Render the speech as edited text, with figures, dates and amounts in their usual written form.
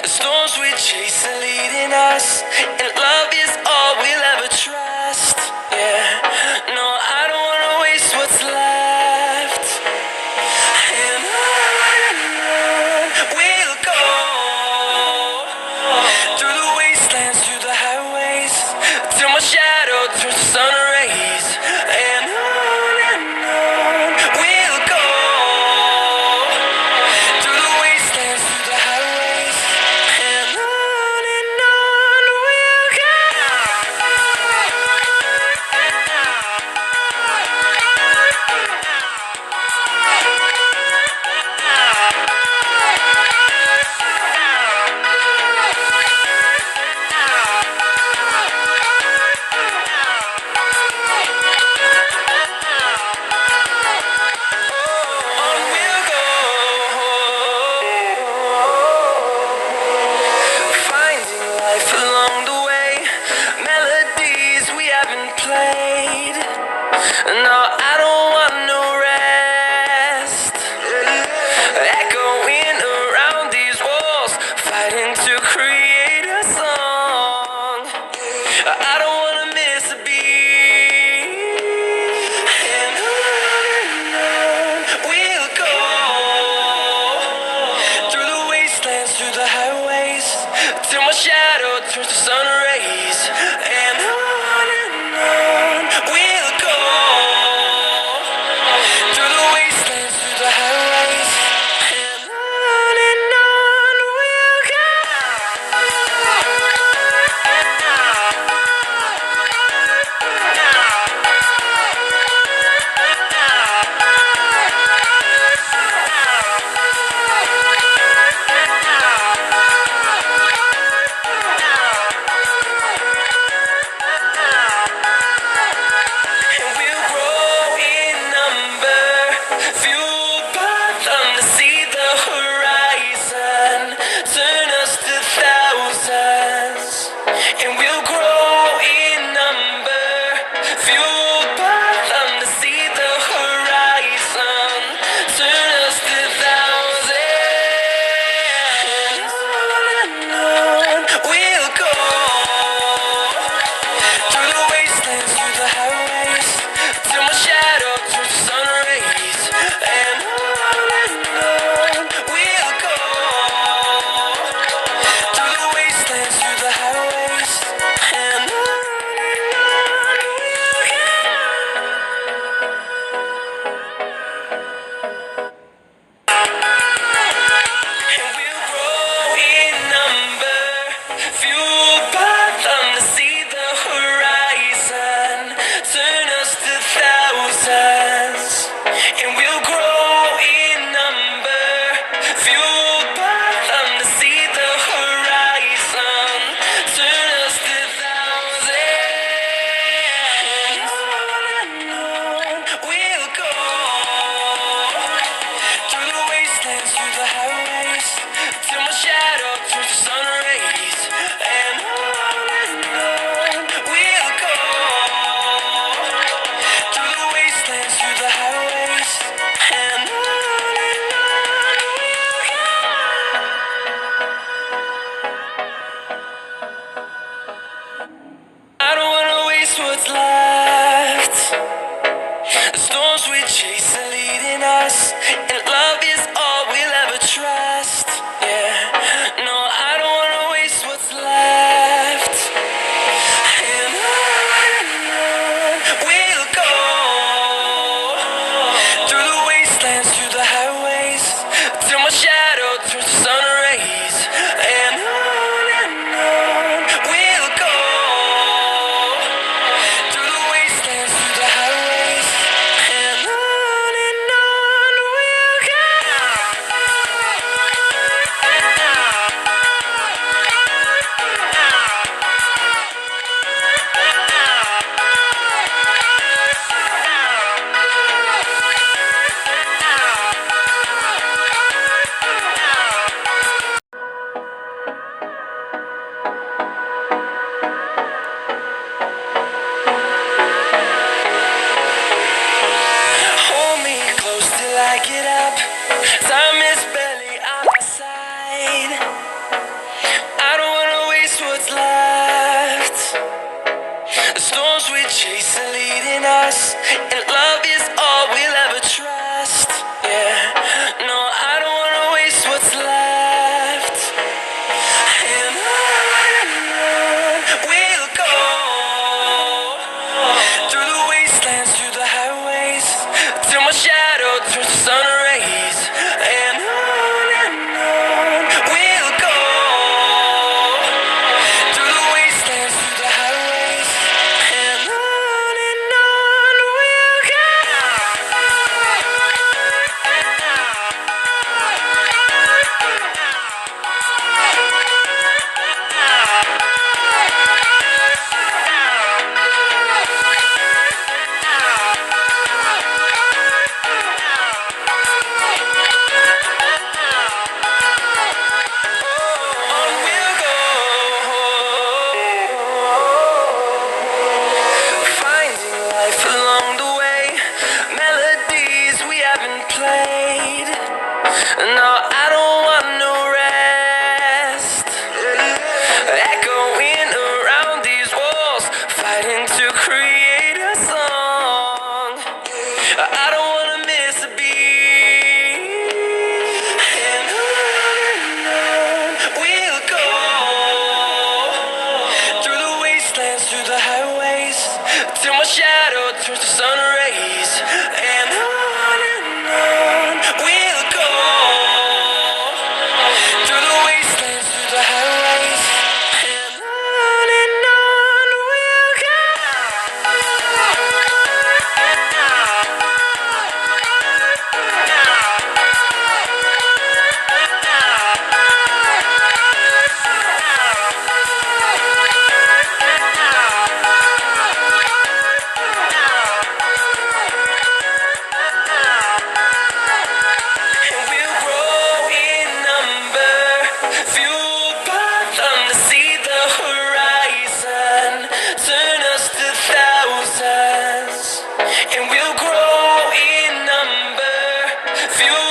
Storms we chase are leading us, and love is all we'll ever trust. Yeah, no, I don't wanna waste what's left. And on we'll go, through the wastelands, through the highways, till my shadow turns to sun rays. And on we'll go, through the wastelands, through the highways, and on we'll go. On we'll go, finding life along the way, melodies we haven't played. No, I don't want no rest. Echoing around these walls, fighting to create a song. I don't wanna miss a beat. And on we'll go, through the wastelands, through the highways, till my shadow turns to sun rays. And on we'll go, through the wastelands, through the highways, and on we'll go. And we'll grow in number, fueled by them to see the horizon, turn us to thousands. And we'll grow in number, fueled by them to see the horizon, turn us to thousands. And on we'll go, through the wastelands, through the highways, till my shadow turns to sun rays. And on we'll go, through the wastelands, through the highways, and on we'll go. And we'll grow in number, fueled by them to see the horizon, turn us to thousands. And we'll grow in number, fueled by them to see the horizon, turn us to thousands. And on we'll go, through the wastelands, through the highways, till my shadow turns to sun rays. And on we'll go, through the wastelands, through the highways, and on we'll go. I don't wanna waste what's left. The storms we chase are leading us, and love is all we'll ever trust. Yeah, no, I don't wanna waste what's left. And on we'll go, through the wastelands, through the highways, till my shadow turns to sun rays. And on we'll go, through the wastelands, through the highways, and on we'll go. turns to sun rays, and on we'll go through the wastelands, through the highways, and on we'll go. No, I don't want no rest. Echoing around these walls, fighting to create a song. I don't wanna miss a beat. And on we'll go through the wastelands, through the highways, till my shadow turns to sun rays. And on we'll go through the wastelands, through the highways, and on we'll go. And we'll grow in number, fueled by them to see the horizon, turn us to thousands. And we'll grow in number, fueled